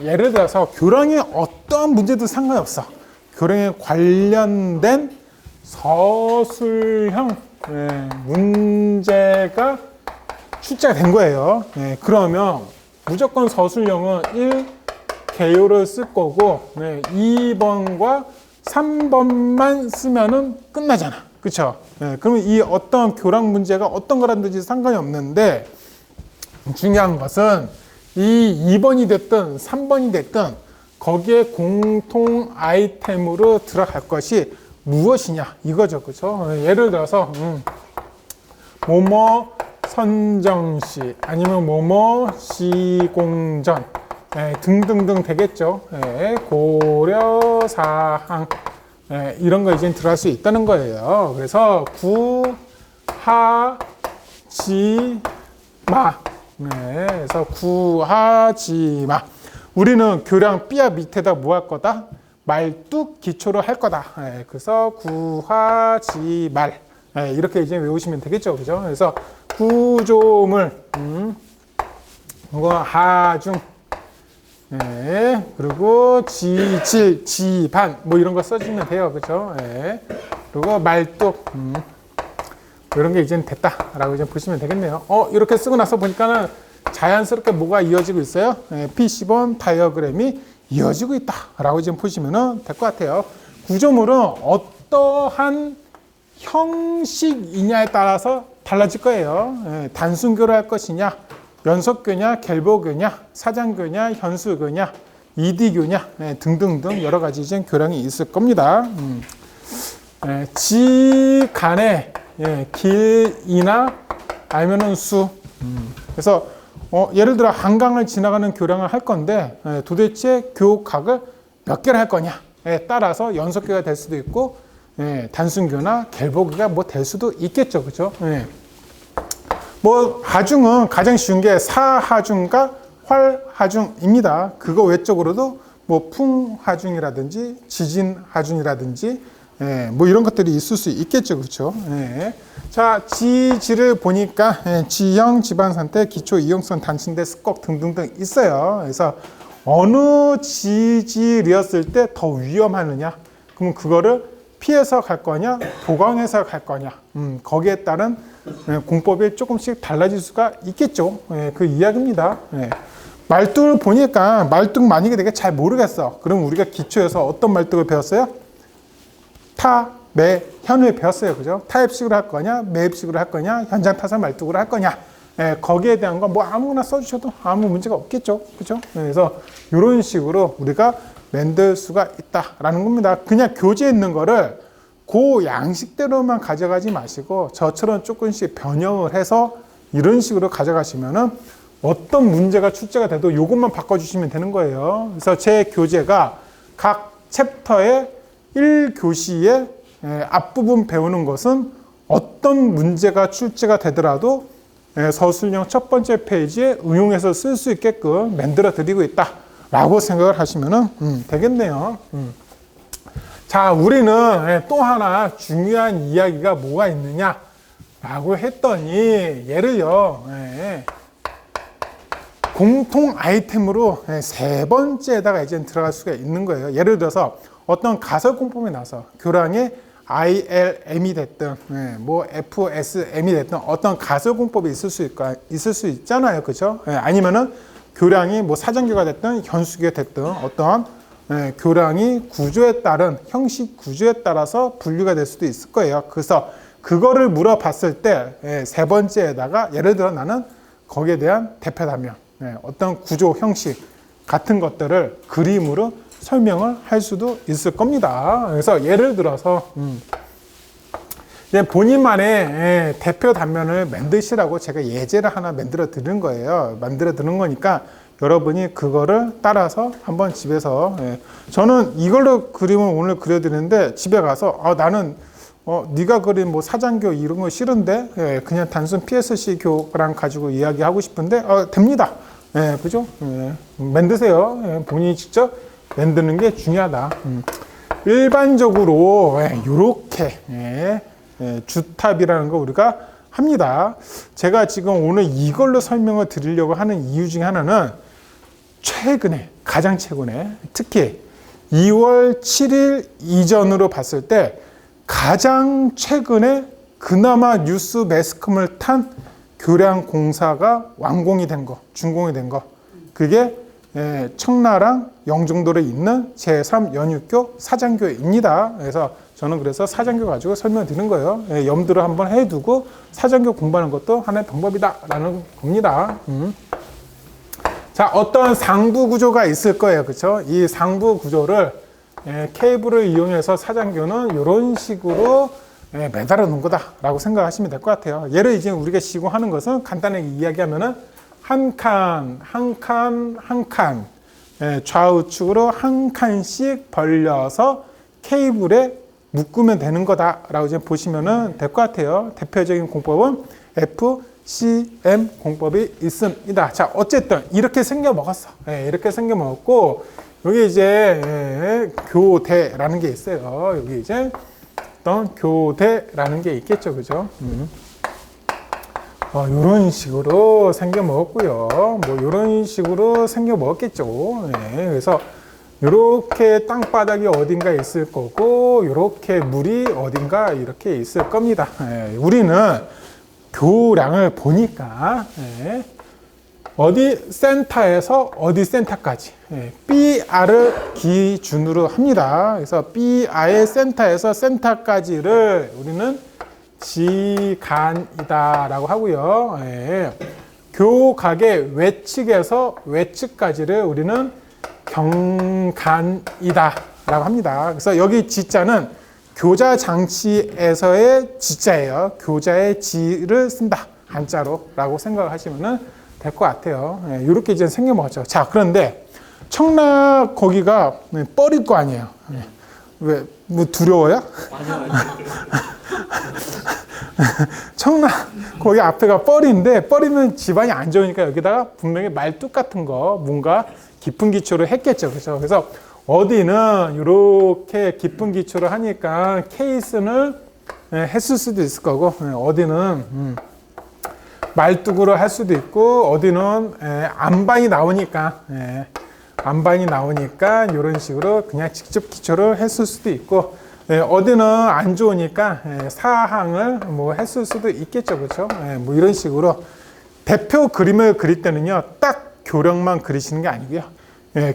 예를 들어서 교량에 어떤 문제도 상관없어. 교량에 관련된 서술형 문제가 출제가 된 거예요. 그러면 무조건 서술형은 1, 개요를 쓸 거고 2번과 3번만 쓰면은 끝나잖아. 그쵸? 그러면 이 어떤 교랑 문제가 어떤 거라든지 상관이 없는데 중요한 것은 이 2번이 됐든 3번이 됐든 거기에 공통 아이템으로 들어갈 것이 무엇이냐 이거죠. 그쵸? 예를 들어서 뭐뭐 선정시 아니면 뭐뭐 시공전 등등등 되겠죠. 고려사항 이런 거 이제 들어갈 수 있다는 거예요. 그래서 구하지마. 그래서 구하지마. 우리는 교량 B야 밑에다 뭐 할 거다? 말뚝 기초로 할 거다. 그래서 구하지말. 이렇게 이제 외우시면 되겠죠. 그죠? 그래서 구조물, 하중, 그리고 지질, 지반, 뭐 이런 거 써주면 돼요. 그죠? 그리고 말뚝, 이런 게 이제 됐다라고 이제 보시면 되겠네요. 이렇게 쓰고 나서 보니까는 자연스럽게 뭐가 이어지고 있어요? P10번 다이어그램이 이어지고 있다라고 지금 보시면 될 것 같아요. 구조물은 어떠한 형식이냐에 따라서 달라질 거예요. 단순교로 할 것이냐, 연속교냐, 결보교냐, 사장교냐, 현수교냐, 이디교냐 등등등 여러 가지 이제 교량이 있을 겁니다. 지 간의 길이나 아니면은 수. 그래서 예를 들어 한강을 지나가는 교량을 할 건데 도대체 교각을 몇 개를 할 거냐에 따라서 연속교가 될 수도 있고 단순교나 결보교가 뭐 될 수도 있겠죠. 그죠? 뭐 하중은 가장 쉬운 게 사하중과 활하중입니다. 그거 외적으로도 뭐 풍하중이라든지 지진하중이라든지 뭐 이런 것들이 있을 수 있겠죠. 그렇죠? 자, 지지를 보니까 지형, 지반상태, 기초, 이용성, 단층대, 습곡 등등등 있어요. 그래서 어느 지질이었을 때 더 위험하느냐? 그러면 그거를 피해서 갈 거냐, 보강해서 갈 거냐. 거기에 따른 공법이 조금씩 달라질 수가 있겠죠. 그 이야기입니다. 말뚝을 보니까 말뚝 만약에 내가 잘 모르겠어. 그럼 우리가 기초에서 어떤 말뚝을 배웠어요? 타, 매, 현을 배웠어요. 그죠? 타입식으로 할 거냐, 매입식으로 할 거냐, 현장 타사 말뚝으로 할 거냐. 거기에 대한 건 뭐 아무거나 써주셔도 아무 문제가 없겠죠. 그죠? 그래서 이런 식으로 우리가 만들 수가 있다라는 겁니다. 그냥 교재에 있는 거를 그 양식대로만 가져가지 마시고 저처럼 조금씩 변형을 해서 이런 식으로 가져가시면은 어떤 문제가 출제가 돼도 이것만 바꿔주시면 되는 거예요. 그래서 제 교재가 각 챕터의 1교시의 앞부분 배우는 것은 어떤 문제가 출제가 되더라도 서술형 첫 번째 페이지에 응용해서 쓸 수 있게끔 만들어 드리고 있다라고 생각을 하시면 되겠네요. 자, 우리는 또 하나 중요한 이야기가 뭐가 있느냐라고 했더니 예를요 공통 아이템으로 세 번째에다가 이제 들어갈 수가 있는 거예요. 예를 들어서 어떤 가설 공법이 나서 교량에 ILM이 됐든 뭐 FSM이 됐든 어떤 가설 공법이 있을 수 있잖아요. 그렇죠? 아니면은 교량이 뭐 사정교가 됐든 현수교가 됐든 어떠한 교량이 구조에 따른 형식 구조에 따라서 분류가 될 수도 있을 거예요. 그래서 그거를 물어봤을 때 세 번째에다가 예를 들어 나는 거기에 대한 대표 단면 어떤 구조 형식 같은 것들을 그림으로 설명을 할 수도 있을 겁니다. 그래서 예를 들어서 본인만의 대표 단면을 만드시라고 제가 예제를 하나 만들어 드린 거예요. 만들어 드는 거니까 여러분이 그거를 따라서 한번 집에서 저는 이걸로 그림을 오늘 그려드리는데 집에 가서 나는 네가 그린 뭐 사장교 이런 거 싫은데 그냥 단순 PSC 교랑 가지고 이야기하고 싶은데 됩니다. 그죠? 만드세요. 본인이 직접 만드는 게 중요하다. 일반적으로 이렇게 주탑이라는 거 우리가 합니다. 제가 지금 오늘 이걸로 설명을 드리려고 하는 이유 중에 하나는 최근에, 가장 최근에, 특히 2월 7일 이전으로 봤을 때 가장 최근에 그나마 뉴스 매스컴을 탄 교량 공사가 완공이 된 거, 준공이 된 거, 그게 청라랑 영종도에 있는 제3연육교 사장교입니다. 그래서 저는 그래서 사장교 가지고 설명드리는 거예요. 염두를 한번 해두고 사장교 공부하는 것도 하나의 방법이다라는 겁니다. 자, 어떤 상부 구조가 있을 거예요. 그렇죠? 이 상부 구조를 케이블을 이용해서 사장교는 이런 식으로 매달아 놓은 거다라고 생각하시면 될 것 같아요. 예를 이제 우리가 시공하는 것은 간단하게 이야기하면은 한 칸, 한 칸, 한 칸, 좌우측으로 한 칸씩 벌려서 케이블에 묶으면 되는 거다라고 이제 보시면 될 것 같아요. 대표적인 공법은 FCM 공법이 있습니다. 자, 어쨌든 이렇게 생겨 먹었어. 이렇게 생겨 먹었고, 여기 이제 교대라는 게 있어요. 여기 이제 어떤 교대라는 게 있겠죠, 그죠? 이런 식으로 생겨 먹었고요. 뭐 이런 식으로 생겨 먹었겠죠. 그래서 이렇게 땅바닥이 어딘가 있을 거고, 이렇게 물이 어딘가 이렇게 있을 겁니다. 우리는 교량을 보니까 어디 센터에서 어디 센터까지 BR을 기준으로 합니다. 그래서 BR의 센터에서 센터까지를 우리는 지간이다라고 하고요. 교각의 외측에서 외측까지를 우리는 경간이다라고 합니다. 그래서 여기 지자는 교자 장치에서의 지자예요. 교자의 지를 쓴다. 한자로라고 생각하시면 될 것 같아요. 이렇게 이제 생겨 먹었죠. 자, 그런데 청라 거기가 뻘일 거 아니에요. 왜, 뭐 두려워요? 아니요. 청라 거기 앞에가 뻘인데, 뻘이면 집안이 안 좋으니까 여기다가 분명히 말뚝 같은 거 뭔가 깊은 기초를 했겠죠. 그렇죠? 그래서 어디는 이렇게 깊은 기초를 하니까 케이슨을 했을 수도 있을 거고, 어디는 말뚝으로 할 수도 있고, 어디는 안반이 나오니까 이런 식으로 그냥 직접 기초를 했을 수도 있고, 어디는 안 좋으니까 사항을 뭐 했을 수도 있겠죠. 그렇죠? 뭐 이런 식으로 대표 그림을 그릴 때는요, 딱 교량만 그리시는 게 아니고요.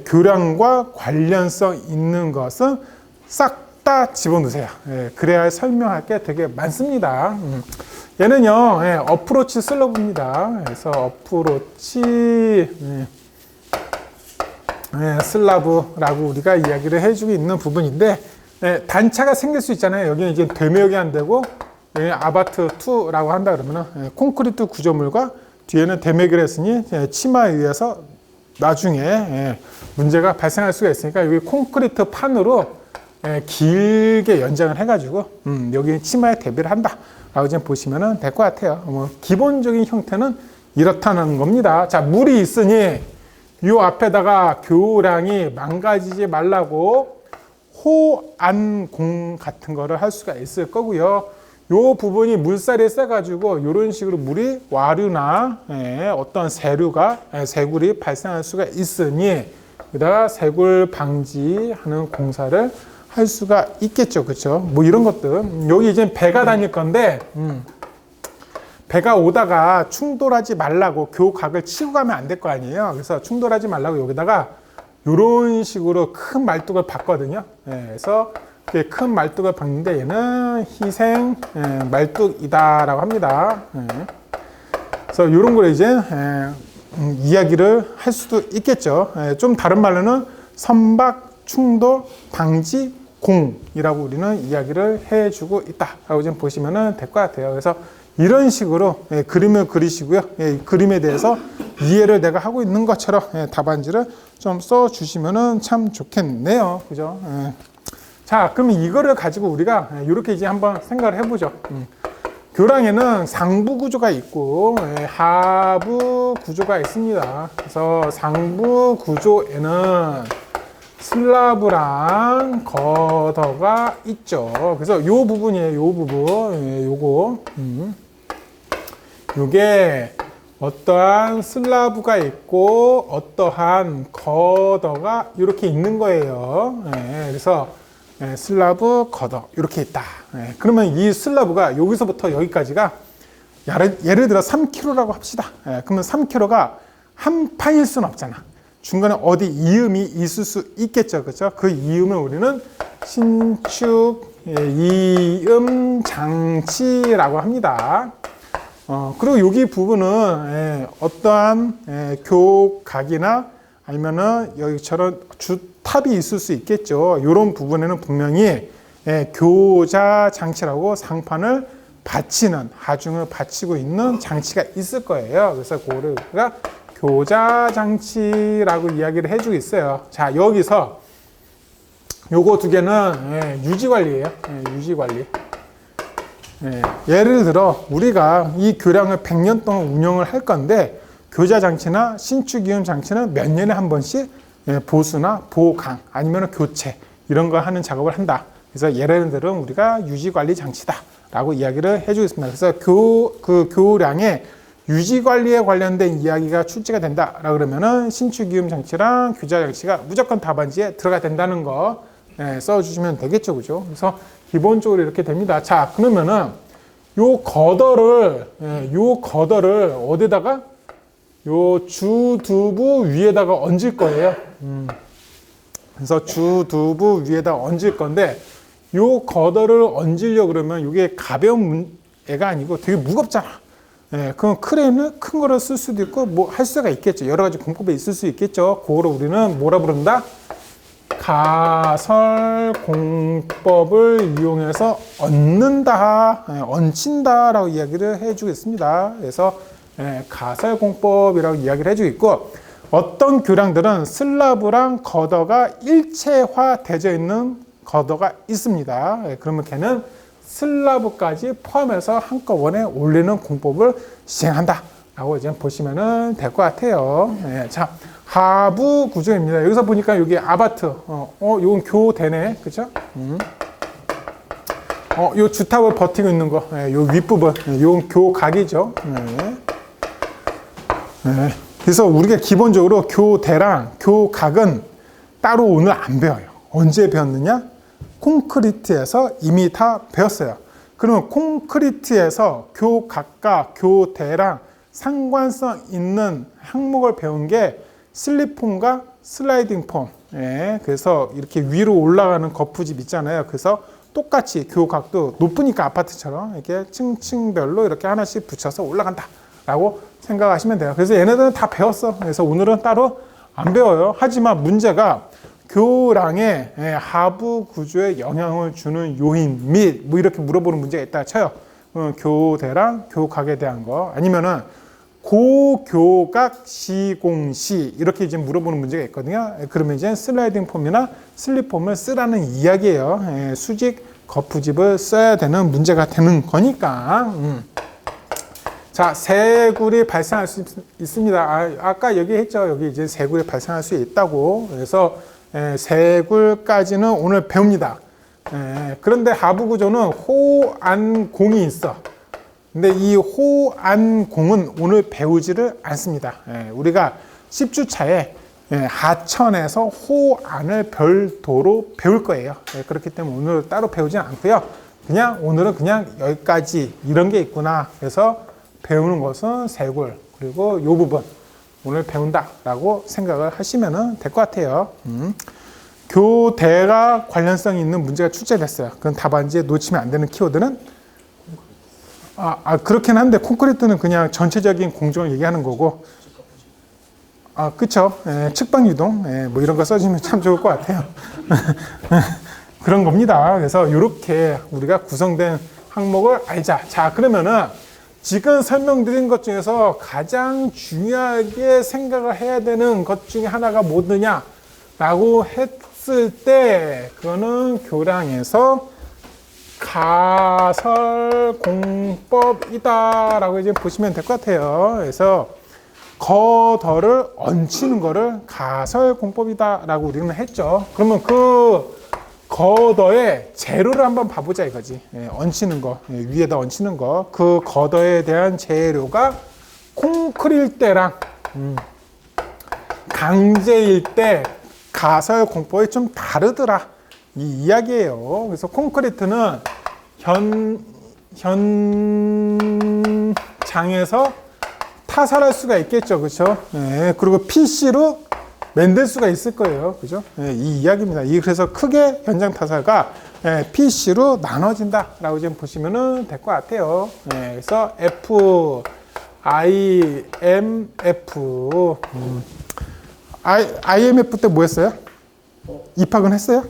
교량과 관련성 있는 것은 싹 다 집어넣으세요. 그래야 설명할 게 되게 많습니다. 얘는요, 어프로치 슬러브입니다. 그래서 어프로치 슬라브라고 우리가 이야기를 해주고 있는 부분인데, 단차가 생길 수 있잖아요. 여기는 이제 되묘하게 안 되고, 아바트 2라고 한다 그러면은 콘크리트 구조물과 뒤에는 되묘기를 했으니 치마에 의해서 나중에 문제가 발생할 수가 있으니까 여기 콘크리트 판으로 길게 연장을 해가지고 여기 치마에 대비를 한다라고 좀 보시면 될 것 같아요. 뭐 기본적인 형태는 이렇다는 겁니다. 자, 물이 있으니 이 앞에다가 교량이 망가지지 말라고 호안공 같은 거를 할 수가 있을 거고요. 이 부분이 물살이 세가지고 이런 식으로 물이 와류나 어떤 세굴이 발생할 수가 있으니 여기다가 세굴 방지하는 공사를 할 수가 있겠죠. 그렇죠? 뭐 이런 것들. 여기 이제 배가 다닐 건데 배가 오다가 충돌하지 말라고 교각을 치고 가면 안 될 거 아니에요. 그래서 충돌하지 말라고 여기다가 이런 식으로 큰 말뚝을 박거든요. 그래서 큰 말뚝을 박는데 얘는 희생 말뚝이다라고 합니다. 그래서 이런 걸 이제 이야기를 할 수도 있겠죠. 좀 다른 말로는 선박 충돌 방지 공이라고 우리는 이야기를 해주고 있다라고 좀 보시면 될 것 같아요. 그래서 이런 식으로 그림을 그리시고요. 그림에 대해서 이해를 내가 하고 있는 것처럼 답안지를 좀 써주시면 참 좋겠네요. 그죠? 자, 그럼 이거를 가지고 우리가 이렇게 이제 한번 생각을 해보죠. 교량에는 상부 구조가 있고 하부 구조가 있습니다. 그래서 상부 구조에는 슬라브랑 거더가 있죠. 그래서 요 부분이에요. 요 부분. 요거. 요게 어떠한 슬라브가 있고 어떠한 거더가 이렇게 있는 거예요. 그래서 슬라브, 거더 이렇게 있다. 그러면 이 슬라브가 여기서부터 여기까지가 예를 들어 3km라고 합시다. 그러면 3km가 한 판일 수는 없잖아. 중간에 어디 이음이 있을 수 있겠죠. 그렇죠? 그 이음을 우리는 신축 이음 장치라고 합니다. 그리고 여기 부분은 어떠한 교각이나 아니면은 여기처럼 주탑이 있을 수 있겠죠. 이런 부분에는 분명히 교자 장치라고 상판을 받치는 하중을 받치고 있는 장치가 있을 거예요. 그래서 그거가 교자 장치라고 이야기를 해주고 있어요. 자, 여기서 요거 두 개는 유지 관리예요. 유지 관리. 예를 들어 우리가 이 교량을 100년 동안 운영을 할 건데 교자 장치나 신축 이음 장치는 몇 년에 한 번씩 보수나 보강 아니면 교체 이런 거 하는 작업을 한다. 그래서 예를 들어 우리가 유지 관리 장치다라고 이야기를 해주겠습니다. 그래서 그 교량의 유지 관리에 관련된 이야기가 출제가 된다라고 그러면은 신축 이음 장치랑 교자 장치가 무조건 답안지에 들어가 된다는 거 써주시면 되겠죠, 그죠? 그래서 기본적으로 이렇게 됩니다. 자, 그러면은 요 거더를 어디다가 요 주두부 위에다가 얹을 거예요. 그래서 주두부 위에다 얹을 건데 요 거더를 얹으려 그러면 이게 가벼운 애가 아니고 되게 무겁잖아. 그럼 크레인은 큰 거를 쓸 수도 있고 뭐 할 수가 있겠죠. 여러 가지 공법이 있을 수 있겠죠. 그거를 우리는 뭐라 부른다? 가설 공법을 이용해서 얹는다, 얹힌다라고 이야기를 해주겠습니다. 그래서 가설 공법이라고 이야기를 해주고 있고 어떤 교량들은 슬라브랑 거더가 일체화되어 있는 거더가 있습니다. 그러면 걔는 슬라브까지 포함해서 한꺼번에 올리는 공법을 시행한다라고 이제 보시면 될 것 같아요. 자. 하부 구조입니다. 여기서 보니까 여기 아바트, 요건 교대네, 그죠? 요 주탑을 버티고 있는 거, 요 윗부분, 요건 교각이죠. 그래서 우리가 기본적으로 교대랑 교각은 따로 오늘 안 배워요. 언제 배웠느냐? 콘크리트에서 이미 다 배웠어요. 그러면 콘크리트에서 교각과 교대랑 상관성 있는 항목을 배운 게 슬립폼과 슬라이딩 폼. 그래서 이렇게 위로 올라가는 거푸집 있잖아요. 그래서 똑같이 교각도 높으니까 아파트처럼 이렇게 층층별로 이렇게 하나씩 붙여서 올라간다라고 생각하시면 돼요. 그래서 얘네들은 다 배웠어. 그래서 오늘은 따로 안 배워요. 하지만 문제가 교량의 하부 구조에 영향을 주는 요인 및 뭐 이렇게 물어보는 문제가 있다 쳐요. 교대랑 교각에 대한 거 아니면은 고교각 시공시 이렇게 이제 물어보는 문제가 있거든요. 그러면 이제 슬라이딩 폼이나 슬립 폼을 쓰라는 이야기예요. 수직 거푸집을 써야 되는 문제가 되는 거니까. 자, 새굴이 발생할 수 있습니다. 아까 얘기했죠. 여기 이제 새굴이 발생할 수 있다고. 그래서 새굴까지는 오늘 배웁니다. 그런데 하부 구조는 호안공이 있어. 근데 이 호안공은 오늘 배우지를 않습니다. 우리가 10주차에 하천에서 호안을 별도로 배울 거예요. 그렇기 때문에 오늘 따로 배우지 않고요. 오늘은 그냥 여기까지 이런 게 있구나. 그래서 배우는 것은 세골 그리고 이 부분 오늘 배운다라고 생각을 하시면 될 것 같아요. 교대가 관련성이 있는 문제가 출제됐어요. 그건 답안지에 놓치면 안 되는 키워드는 그렇긴 한데 콘크리트는 그냥 전체적인 공정을 얘기하는 거고 그쵸. 측방 유동 뭐 이런 거 써주면 참 좋을 것 같아요. 그런 겁니다. 그래서 이렇게 우리가 구성된 항목을 알자. 자, 그러면은 지금 설명드린 것 중에서 가장 중요하게 생각을 해야 되는 것 중에 하나가 뭐느냐라고 했을 때 그거는 교량에서 가설 공법이다라고 이제 보시면 될 것 같아요. 그래서 거더를 얹히는 거를 가설 공법이다라고 우리는 했죠. 그러면 그 거더의 재료를 한번 봐보자 이거지. 얹히는 거, 위에다 얹히는 거. 그 거더에 대한 재료가 콩크릴 때랑 강제일 때 가설 공법이 좀 다르더라 이 이야기예요. 그래서 콘크리트는 현장에서 타살할 수가 있겠죠, 그렇죠? 네, 그리고 PC로 만들 수가 있을 거예요, 그죠? 네, 이 이야기입니다. 그래서 크게 현장 타살과 PC로 나눠진다라고 좀 보시면 될 것 같아요. 네, 그래서 IMF IMF 때 뭐 했어요? 입학은 했어요?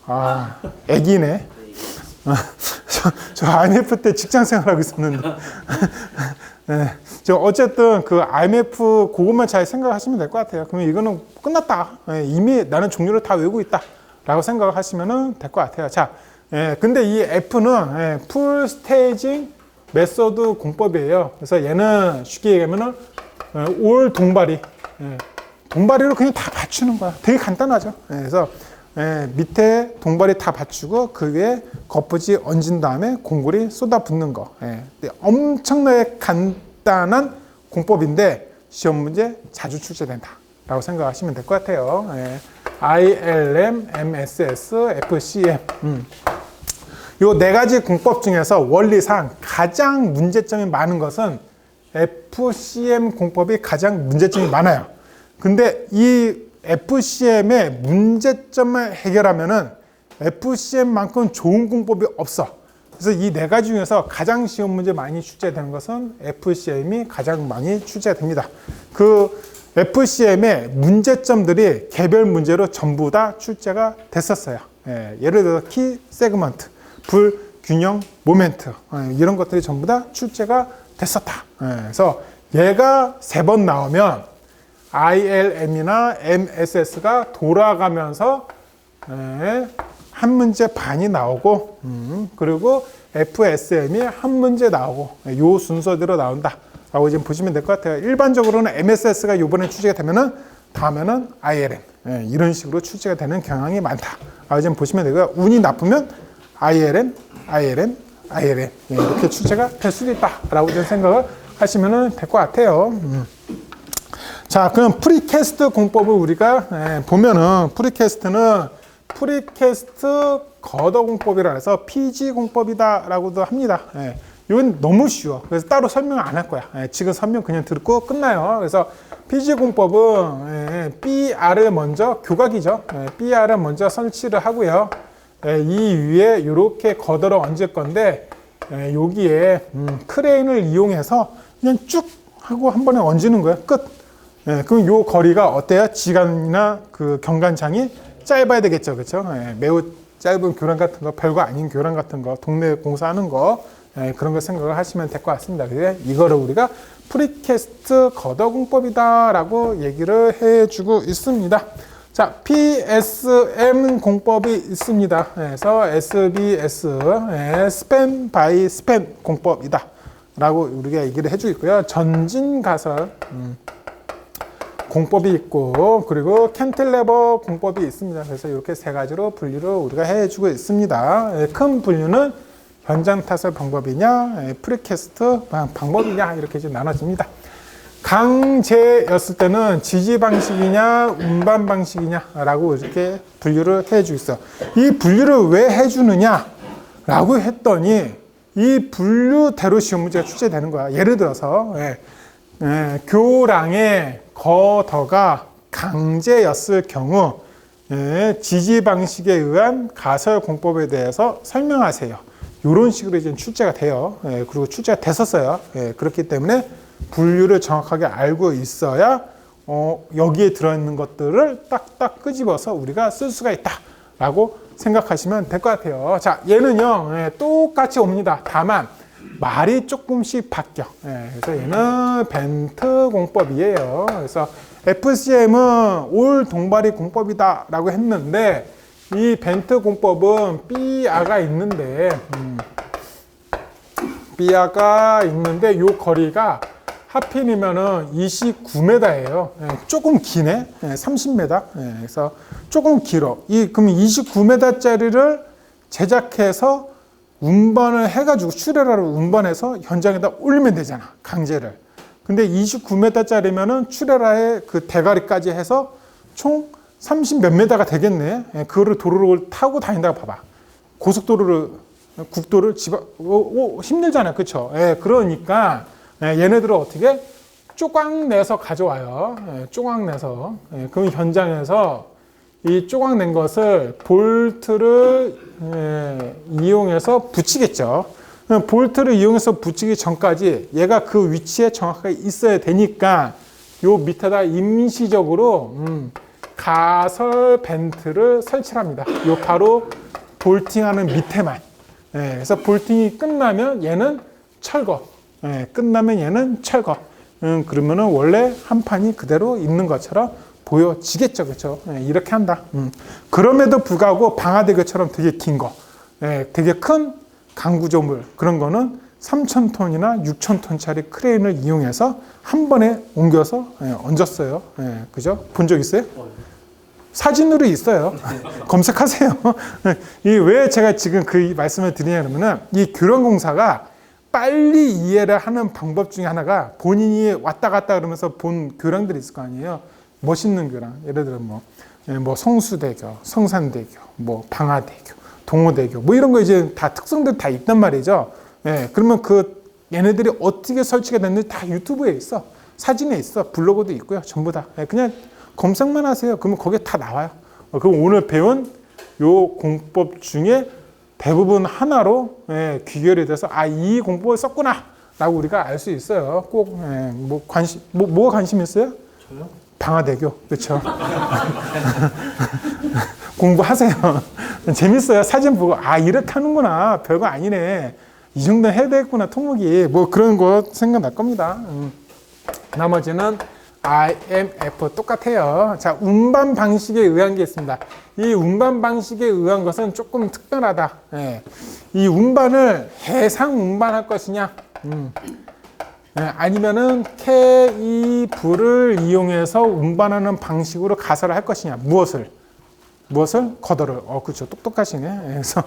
아, 애기네. 저 IMF 때 직장 생활하고 있었는데. 네, 저 어쨌든 그 IMF 그것만 잘 생각하시면 될 것 같아요. 그러면 이거는 끝났다. 네, 이미 나는 종류를 다 외우고 있다. 라고 생각을 하시면 될 것 같아요. 자, 근데 이 F는 풀 스테이징 메소드 공법이에요. 그래서 얘는 쉽게 얘기하면은 올 동바리. 동바리로 그냥 다 받추는 거야. 되게 간단하죠. 그래서 밑에 동바리 다 받추고 그 위에 거푸지 얹은 다음에 공구리 쏟아붓는 거. 엄청나게 간단한 공법인데 시험 문제 자주 출제된다 라고 생각하시면 될 것 같아요. ILM, MSS, FCM. 요 네 가지 공법 중에서 원리상 가장 문제점이 많은 것은 FCM 공법이 가장 문제점이 많아요. 근데 이 FCM의 문제점을 해결하면은 FCM만큼 좋은 공법이 없어. 그래서 이 네 가지 중에서 가장 시험 문제 많이 출제되는 것은 FCM이 가장 많이 출제됩니다. 그 FCM의 문제점들이 개별 문제로 전부 다 출제가 됐었어요. 예를 들어서 키 세그먼트, 불균형 모멘트 이런 것들이 전부 다 출제가 됐었다. 그래서 얘가 3번 나오면 ILM이나 MSS가 돌아가면서 한 문제 반이 나오고 그리고 FSM이 한 문제 나오고 요 순서대로 나온다 라고 지금 보시면 될 것 같아요. 일반적으로는 MSS가 이번에 출제가 되면은 다음에는 ILM 이런 식으로 출제가 되는 경향이 많다 라고 지금 보시면 되고요. 운이 나쁘면 ILM 이렇게 출제가 될 수도 있다 라고 좀 생각을 하시면 될 것 같아요. 자, 그럼 프리캐스트 공법을 우리가 보면은 프리캐스트 거더 공법이라 해서 PG 공법이다라고도 합니다. 이건 너무 쉬워. 그래서 따로 설명을 안 할 거야. 지금 설명 그냥 듣고 끝나요. 그래서 PG 공법은 BR을 먼저 교각이죠. BR을 먼저 설치를 하고요. 이 위에 이렇게 거더를 얹을 건데 여기에 크레인을 이용해서 그냥 쭉 하고 한 번에 얹는 거예요. 끝. 그럼 요 거리가 어때요? 지간이나 그 경관장이 짧아야 되겠죠, 그렇죠? 매우 짧은 교란 같은 거, 별거 아닌 교란 같은 거, 동네 공사하는 거 그런 거 생각을 하시면 될 것 같습니다. 그래서 이거를 우리가 프리캐스트 거더 공법이다라고 얘기를 해주고 있습니다. 자, PSM 공법이 있습니다. 그래서 SBS 스팬 바이 스팬 공법이다 라고 우리가 얘기를 해주고 있고요. 전진 가설 공법이 있고 그리고 캔틸레버 공법이 있습니다. 그래서 이렇게 3가지로 분류를 우리가 해주고 있습니다. 큰 분류는 현장 타설 방법이냐, 프리캐스트 방법이냐 이렇게 좀 나눠집니다. 강제였을 때는 지지 방식이냐, 운반 방식이냐라고 이렇게 분류를 해주고 있어. 이 분류를 왜 해주느냐라고 했더니 이 분류대로 시험 문제가 출제되는 거야. 예를 들어서 교랑의 거더가 강제였을 경우 지지 방식에 의한 가설 공법에 대해서 설명하세요. 이런 식으로 이제 출제가 돼요. 그리고 출제가 됐었어요. 그렇기 때문에 분류를 정확하게 알고 있어야 여기에 들어있는 것들을 딱딱 끄집어서 우리가 쓸 수가 있다라고 생각하시면 될 것 같아요. 자, 얘는요 똑같이 옵니다. 다만 말이 조금씩 바뀌어. 그래서 얘는 벤트 공법이에요. 그래서 FCM은 올 동바리 공법이다라고 했는데 이 벤트 공법은 B아가 있는데 요 거리가 하필이면은 29m예요. 조금 기네. 30m. 그래서 조금 길어. 그럼 29m짜리를 제작해서 운반을 해가지고 출혈하러 운반해서 현장에다 올리면 되잖아. 강제를. 근데 29m짜리면은 출애라의 그 대가리까지 해서 총 30 몇 메다가 되겠네. 예, 그거를 도로를 타고 다닌다고 봐봐. 고속도로를, 국도를 힘들잖아요. 그쵸? 예, 그러니까, 예, 얘네들은 어떻게? 쪼각 내서 가져와요. 예, 쪼각 내서. 예, 그럼 현장에서 이 쪼각 낸 것을 볼트를 이용해서 붙이겠죠. 볼트를 이용해서 붙이기 전까지 얘가 그 위치에 정확하게 있어야 되니까 요 밑에다 임시적으로 가설 벤트를 설치합니다. 요 바로 볼팅하는 밑에만. 그래서 볼팅이 끝나면 얘는 철거. 끝나면 얘는 철거. 그러면은 원래 한 판이 그대로 있는 것처럼 보여지겠죠. 그렇죠? 이렇게 한다. 그럼에도 불구하고 방화대교처럼 되게 긴 거, 되게 큰 강구조물 그런 거는 3,000톤이나 6,000톤짜리 크레인을 이용해서 한 번에 옮겨서 얹었어요. 그죠? 본 적 있어요? 사진으로 있어요. 검색하세요. 이 왜 제가 지금 그 말씀을 드리냐면은 이 교량공사가 빨리 이해를 하는 방법 중에 하나가 본인이 왔다 갔다 그러면서 본 교량들이 있을 거 아니에요. 멋있는 교량. 예를 들어 뭐 성수대교, 성산대교, 뭐 방화대교, 동호대교, 뭐 이런 거 이제 다 특성들 다 있단 말이죠. 그러면 그 얘네들이 어떻게 설치가 됐는지 다 유튜브에 있어. 사진에 있어. 블로그도 있고요. 전부 다. 그냥 검색만 하세요. 그러면 거기에 다 나와요. 그럼 오늘 배운 요 공법 중에 대부분 하나로 귀결이 돼서 이 공법을 썼구나 라고 우리가 알 수 있어요. 꼭 뭐 관심 뭐가 관심 있어요? 저요? 방화대교. 그렇죠. 공부하세요. 재밌어요. 사진 보고 이렇게 하는구나. 별거 아니네. 이 정도는 해야 되겠구나. 통목이 뭐 그런 거 생각날 겁니다. 나머지는 IMF 똑같아요. 자, 운반 방식에 의한 게 있습니다. 이 운반 방식에 의한 것은 조금 특별하다. 이 운반을 해상 운반할 것이냐, 아니면은 케이블을 이용해서 운반하는 방식으로 가설을 할 것이냐. 무엇을? 거더를. 그렇죠. 똑똑하시네. 그래서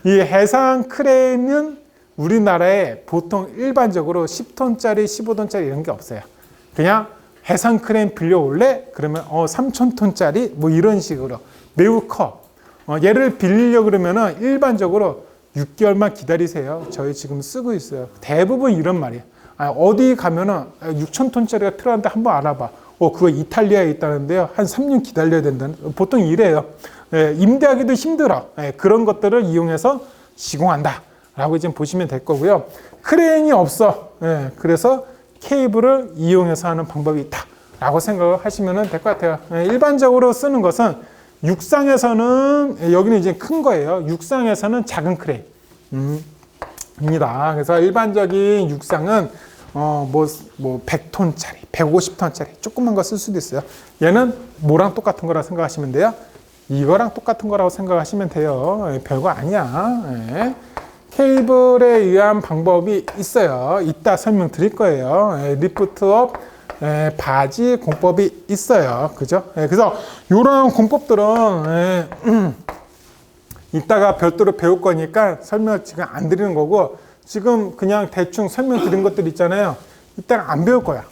이 해상 크레인은 우리나라에 보통 일반적으로 10톤짜리, 15톤짜리 이런 게 없어요. 그냥 해상 크레인 빌려올래? 그러면 3,000톤짜리 뭐 이런 식으로 매우 커. 얘를 빌리려고 그러면은 일반적으로 6개월만 기다리세요. 저희 지금 쓰고 있어요. 대부분 이런 말이에요. 어디 가면은 6,000톤짜리가 필요한데 한번 알아봐. 그거 이탈리아에 있다는데요. 한 3년 기다려야 된다는. 보통 이래요. 임대하기도 힘들어. 그런 것들을 이용해서 시공한다. 라고 지금 보시면 될 거고요. 크레인이 없어. 그래서 케이블을 이용해서 하는 방법이 있다. 라고 생각을 하시면 될 것 같아요. 일반적으로 쓰는 것은 육상에서는, 여기는 이제 큰 거예요. 육상에서는 작은 크레인. 입니다. 그래서 일반적인 육상은, 100톤짜리, 150톤짜리, 조그만 거 쓸 수도 있어요. 얘는 뭐랑 똑같은 거라 생각하시면 돼요. 이거랑 똑같은 거라고 생각하시면 돼요. 별거 아니야. 케이블에 의한 방법이 있어요. 이따 설명드릴 거예요. 리프트업, 바지 공법이 있어요. 그죠? 그래서 이런 공법들은 이따가 별도로 배울 거니까 설명을 지금 안 드리는 거고, 지금 그냥 대충 설명드린 것들 있잖아요. 이따가 안 배울 거야.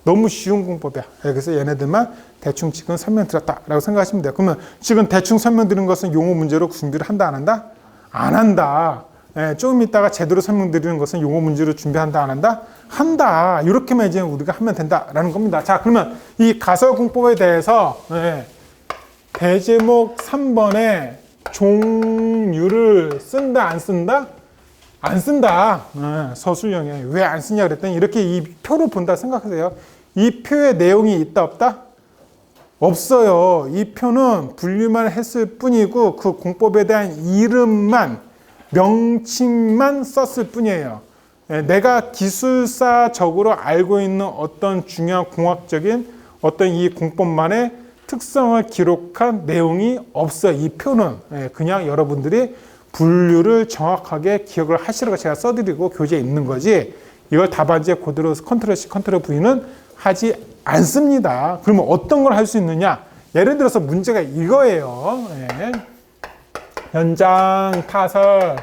너무 쉬운 공법이야. 그래서 얘네들만 대충 지금 설명드렸다라고 생각하시면 돼요. 그러면 지금 대충 설명드린 것은 용어 문제로 준비를 한다, 안 한다? 안 한다. 조금 있다가 제대로 설명드리는 것은 용어 문제로 준비한다, 안 한다? 한다. 이렇게만 이제 우리가 하면 된다라는 겁니다. 자, 그러면 이 가설 공법에 대해서 대제목 3번에 종류를 쓴다, 안 쓴다? 안 쓴다. 서술형에. 왜 안 쓰냐 그랬더니 이렇게 이 표를 본다 생각하세요. 이 표에 내용이 있다, 없다? 없어요. 이 표는 분류만 했을 뿐이고 그 공법에 대한 이름만, 명칭만 썼을 뿐이에요. 내가 기술사적으로 알고 있는 어떤 중요한 공학적인 어떤 이 공법만의 특성을 기록한 내용이 없어요. 이 표는. 그냥 여러분들이 분류를 정확하게 기억을 하시라고 제가 써드리고 교재에 있는 거지, 이걸 답안지에 그대로 컨트롤 C, 컨트롤 V는 하지 않습니다. 그러면 어떤 걸 할 수 있느냐? 예를 들어서 문제가 이거예요. 현장 타설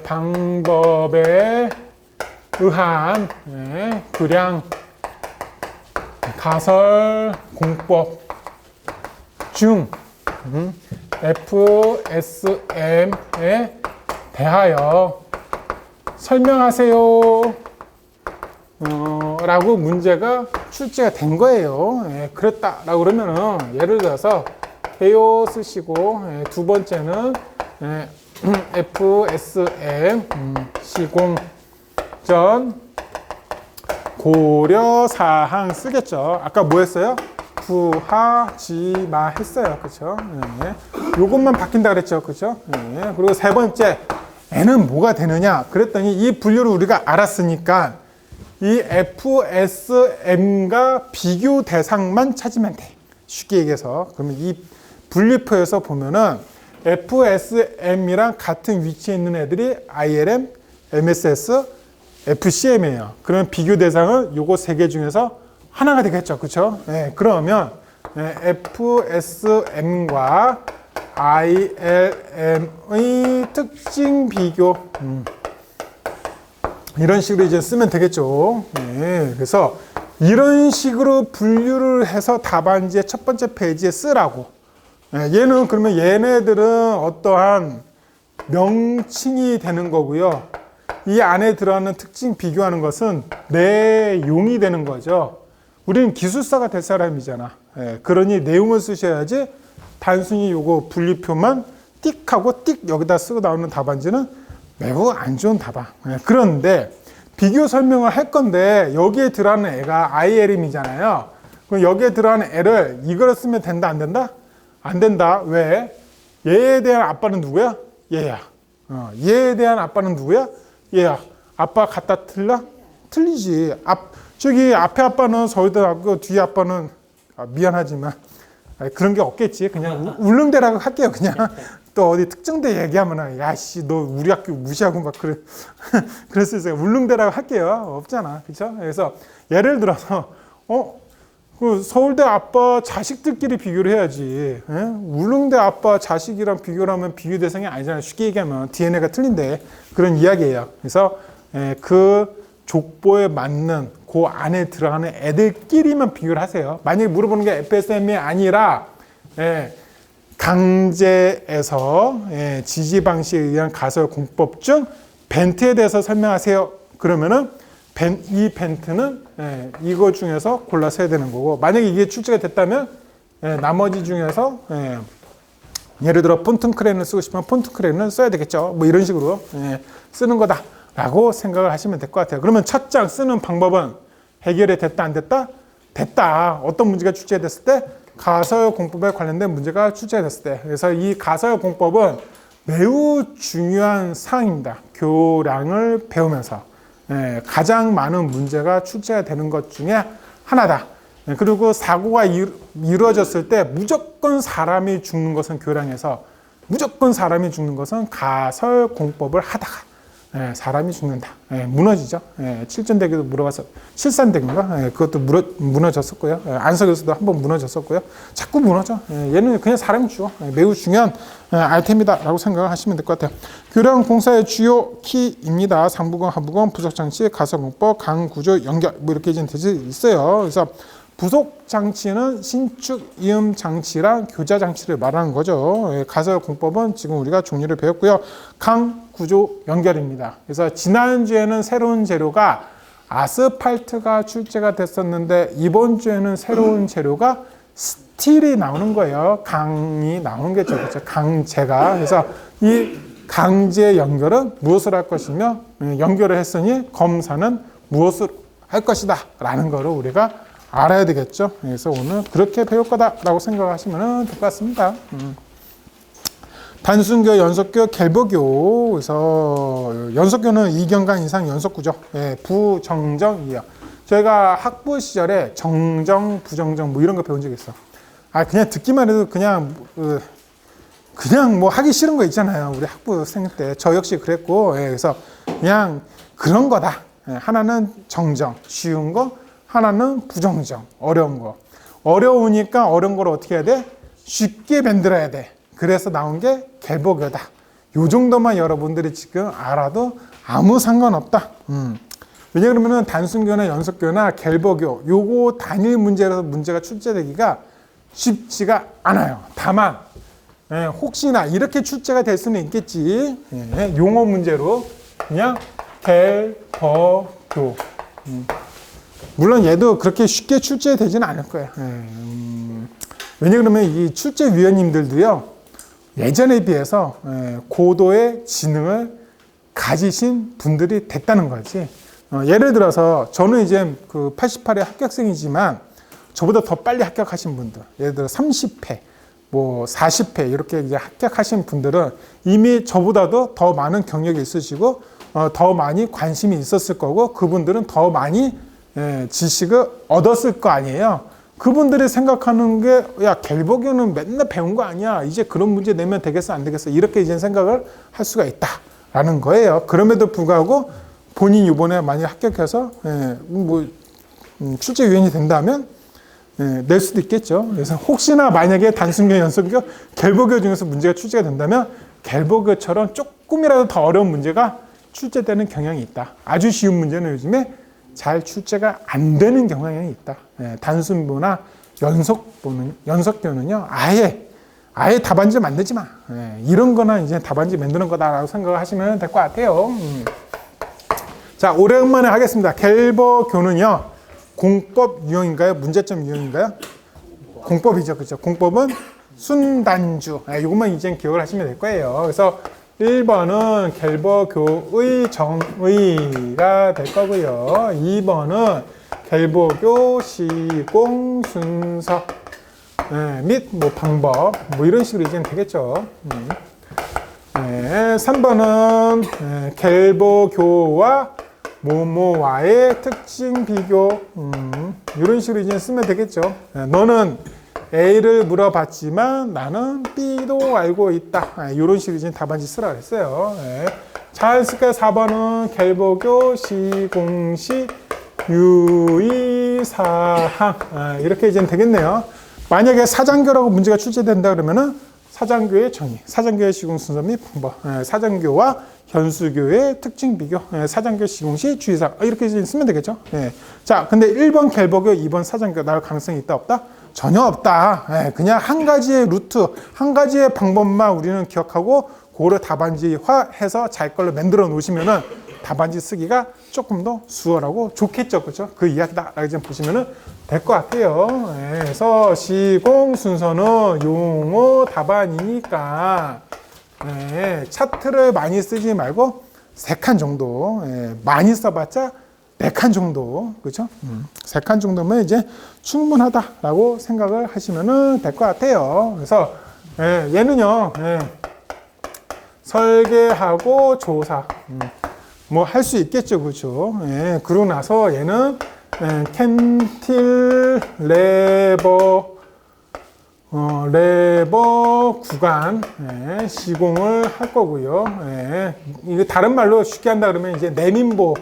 방법에 의한 교량 가설 공법 중 FSM에 대하여 설명하세요. 라고 문제가 출제가 된 거예요. 그랬다라고 그러면은 예를 들어서 해요 쓰시고 두 번째는 FSM 시공 전 고려사항 쓰겠죠. 아까 뭐 했어요? 부하지마 했어요. 그쵸? 요것만 바뀐다 그랬죠. 그쵸? 그리고 세 번째, N은 뭐가 되느냐? 그랬더니 이 분류를 우리가 알았으니까 이 FSM과 비교 대상만 찾으면 돼. 쉽게 얘기해서. 그러면 이 분류표에서 보면은 FSM이랑 같은 위치에 있는 애들이 ILM, MSS, FCM이에요. 그러면 비교 대상은 요거 세 개 중에서 하나가 되겠죠. 그쵸? 그러면 FSM과 ILM의 특징 비교. 이런 식으로 이제 쓰면 되겠죠. 그래서 이런 식으로 분류를 해서 답안지의 첫 번째 페이지에 쓰라고. 얘는 그러면 얘네들은 어떠한 명칭이 되는 거고요. 이 안에 들어가는 특징 비교하는 것은 내용이 되는 거죠. 우리는 기술사가 될 사람이잖아. 그러니 내용을 쓰셔야지 단순히 요거 분류표만 띡 하고 띡 여기다 쓰고 나오는 답안지는 매우 안 좋은 답안. 그런데 비교 설명을 할 건데 여기에 들어가는 애가 ILM이잖아요. 그럼 여기에 들어가는 애를 이걸 쓰면 된다 안 된다? 안 된다. 왜? 얘에 대한 아빠는 누구야? 얘야. 얘에 대한 아빠는 누구야? 얘야. 아빠 갖다 틀라? 틀리지. 저기 앞에 아빠는 서울대학교, 뒤에 아빠는 미안하지만 그런 게 없겠지. 그냥 울릉대라고 할게요. 그냥 또 어디 특정대 얘기하면 야씨 너 우리 학교 무시하고 막 그래 그랬을 때 울릉대라고 할게요. 없잖아. 그렇죠? 그래서 예를 들어서 그 서울대 아빠 자식들끼리 비교를 해야지. 울릉대 아빠 자식이랑 비교를 하면 비교 대상이 아니잖아요. 쉽게 얘기하면 DNA가 틀린데 그런 이야기예요. 그래서 그 족보에 맞는 그 안에 들어가는 애들끼리만 비교를 하세요. 만약에 물어보는 게 FSM이 아니라 강제에서 지지 방식에 의한 가설 공법 중 벤트에 대해서 설명하세요. 그러면은 이 벤트는 이거 중에서 골라서 해야 되는 거고, 만약에 이게 출제가 됐다면 나머지 중에서 예를 들어 폰튼크레인을 쓰고 싶으면 폰튼크레인을 써야 되겠죠. 뭐 이런 식으로 쓰는 거다라고 생각을 하시면 될 것 같아요. 그러면 첫 장 쓰는 방법은 해결이 됐다 안 됐다? 됐다. 어떤 문제가 출제됐을 때? 가설 공법에 관련된 문제가 출제됐을 때. 그래서 이 가설 공법은 매우 중요한 사항입니다. 교량을 배우면서 가장 많은 문제가 출제가 되는 것 중에 하나다. 그리고 사고가 이루어졌을 때 무조건 사람이 죽는 것은 교량에서 무조건 사람이 죽는 것은 가설 공법을 하다가 사람이 죽는다. 무너지죠. 칠전대교도 물어봐서 실산대교인가? 그것도 무너졌었고요. 안석에서도 한번 무너졌었고요. 자꾸 무너져. 얘는 그냥 사람이 죽어. 매우 중요한 아이템이다라고 생각을 하시면 될 것 같아요. 교량 공사의 주요 키입니다. 상부건, 하부건, 부속장치, 가설공법, 강구조, 연결 뭐 이렇게 이제 되어 있어요. 그래서 부속 장치는 신축 이음 장치랑 교자 장치를 말하는 거죠. 가설 공법은 지금 우리가 종류를 배웠고요. 강 구조 연결입니다. 그래서 지난주에는 새로운 재료가 아스팔트가 출제가 됐었는데 이번 주에는 새로운 재료가 스틸이 나오는 거예요. 강이 나오는 거죠. 그렇죠? 강재가. 그래서 이 강재 연결은 무엇을 할 것이며 연결을 했으니 검사는 무엇을 할 것이다 라는 거를 우리가 알아야 되겠죠. 그래서 오늘 그렇게 배울 거다라고 생각하시면 될 것 같습니다. 단순교, 연속교, 갤버교. 그래서 연속교는 2경간 이상 연속구죠. 부정정이요. 저희가 학부 시절에 정정, 부정정 뭐 이런 거 배운 적 있어. 그냥 듣기만 해도 그냥 뭐 하기 싫은 거 있잖아요. 우리 학부생 때 저 역시 그랬고. 그래서 그냥 그런 거다. 하나는 정정, 쉬운 거. 하나는 부정정, 어려운 거. 어려우니까 어려운 걸 어떻게 해야 돼? 쉽게 만들어야 돼. 그래서 나온 게 갤버교다. 요 정도만 여러분들이 지금 알아도 아무 상관없다. 왜냐하면 단순교나 연속교나 갤버교 요거 단일 문제라서 문제가 출제되기가 쉽지가 않아요. 다만 혹시나 이렇게 출제가 될 수는 있겠지. 용어 문제로 그냥 갤버교. 물론 얘도 그렇게 쉽게 출제되지는 않을 거예요. 왜냐하면 이 출제위원님들도요, 예전에 비해서 고도의 지능을 가지신 분들이 됐다는 거지. 예를 들어서 저는 이제 그 88회 합격생이지만 저보다 더 빨리 합격하신 분들, 예를 들어 30회, 뭐 40회 이렇게 이제 합격하신 분들은 이미 저보다도 더 많은 경력이 있으시고 더 많이 관심이 있었을 거고 그분들은 더 많이 지식을 얻었을 거 아니에요. 그분들이 생각하는 게, 야, 갤버교는 맨날 배운 거 아니야. 이제 그런 문제 내면 되겠어, 안 되겠어. 이렇게 이제 생각을 할 수가 있다라는 거예요. 그럼에도 불구하고 본인이 이번에 많이 합격해서, 출제위원이 된다면, 낼 수도 있겠죠. 그래서 혹시나 만약에 단순교, 연속교, 갤버교 중에서 문제가 출제가 된다면, 갤버교처럼 조금이라도 더 어려운 문제가 출제되는 경향이 있다. 아주 쉬운 문제는 요즘에 잘 출제가 안 되는 경향이 있다. 단순보나 연속교는요, 아예 답안지 만들지 마. 이런 거나 이제 답안지 만드는 거다라고 생각을 하시면 될 것 같아요. 자, 오랜만에 하겠습니다. 갤버교는요, 공법 유형인가요? 문제점 유형인가요? 공법이죠. 그렇죠? 공법은 순단주. 이것만 이제 기억을 하시면 될 거예요. 그래서 1번은 갤버교의 정의가 될 거고요. 2번은 갤버교 시공 순서 및 뭐 방법 뭐 이런 식으로 이제 되겠죠. 3번은 갤버교와 뭐뭐와의 특징 비교 이런 식으로 이제 쓰면 되겠죠. 너는 A를 물어봤지만 나는 B도 알고 있다. 이런 식으로 이제 답안지 쓰라 그랬어요. 잘 쓸까요? 4번은 갤버교 시공시 유의사항. 이렇게 이제 되겠네요. 만약에 사장교라고 문제가 출제된다 그러면은 사장교의 정의, 사장교의 시공 순서 및 방법, 사장교와 현수교의 특징 비교, 사장교 시공시 주의사항. 이렇게 이제 쓰면 되겠죠. 자, 근데 1번 갤버교, 2번 사장교 나올 가능성이 있다 없다? 전혀 없다. 그냥 한 가지의 루트, 한 가지의 방법만 우리는 기억하고 그거를 답안지화해서 자기 걸로 만들어 놓으시면은 답안지 쓰기가 조금 더 수월하고 좋겠죠. 그렇죠? 그 이야기다. 라고 좀 보시면은 될 것 같아요. 그래서 시공 순서는 용어 답안이니까 차트를 많이 쓰지 말고 3칸 정도, 많이 써봤자 4칸 정도, 그렇죠? 3칸 정도면 이제 충분하다라고 생각을 하시면 될 것 같아요. 그래서 얘는요, 설계하고 조사, 뭐 할 수 있겠죠, 그렇죠? 그러고 나서 얘는 레버 구간 시공을 할 거고요. 이거 다른 말로 쉽게 한다 그러면 이제 내민보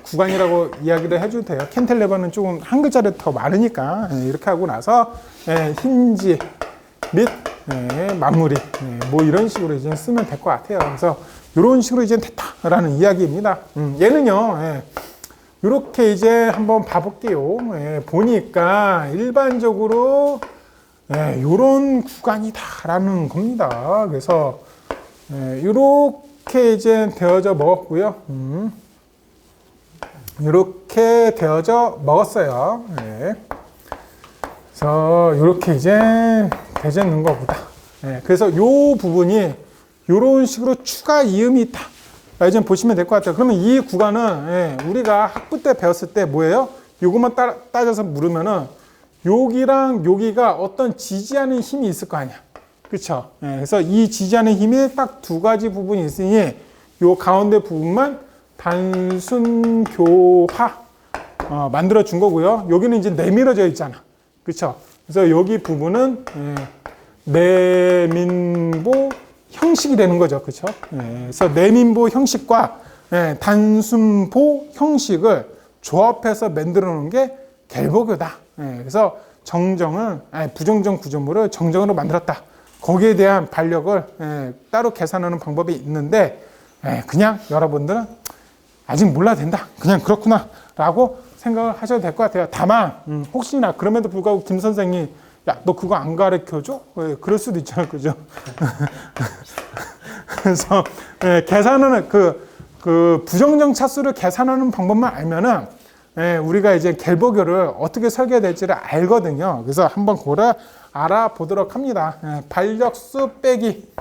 구간이라고 이야기를 해줘도 돼요. 캔틸레버는 조금 한 글자를 더 많으니까 이렇게 하고 나서 힌지 및 마무리 뭐 이런 식으로 이제 쓰면 될 것 같아요. 그래서 이런 식으로 이제 됐다라는 이야기입니다. 얘는요, 이렇게 이제 한번 봐볼게요. 보니까 일반적으로 이런 구간이다라는 겁니다. 그래서 이렇게 이제 되어져 먹었고요. 이렇게 되어져 먹었어요. 그래서 이렇게 이제 되어있는 거보다. 그래서 이 부분이 이런 식으로 추가 이음이 있다. 이제 보시면 될 것 같아요. 그러면 이 구간은 우리가 학부 때 배웠을 때 뭐예요? 이것만 따져서 물으면은 여기랑 여기가 어떤 지지하는 힘이 있을 거 아니야. 그렇죠? 그래서 이 지지하는 힘이 딱 2가지 부분이 있으니 요 가운데 부분만 단순교화 만들어 준 거고요. 여기는 이제 내밀어져 있잖아. 그렇죠? 그래서 여기 부분은 내민보 형식이 되는 거죠. 그렇죠? 그래서 내민보 형식과 단순보 형식을 조합해서 만들어 놓은 게 갤버교다. 그래서 정정을 부정정 구조물을 정정으로 만들었다. 거기에 대한 반력을 따로 계산하는 방법이 있는데 그냥 여러분들은 아직 몰라도 된다. 그냥 그렇구나. 라고 생각을 하셔도 될 것 같아요. 다만, 혹시나 그럼에도 불구하고 김 선생이 야, 너 그거 안 가르쳐줘? 왜 그럴 수도 있잖아요. 그죠? 그래서, 계산하는, 그 부정정 차수를 계산하는 방법만 알면은, 우리가 이제 갤보교를 어떻게 설계해야 될지를 알거든요. 그래서 한번 알아보도록 합니다. 반력수 빼기.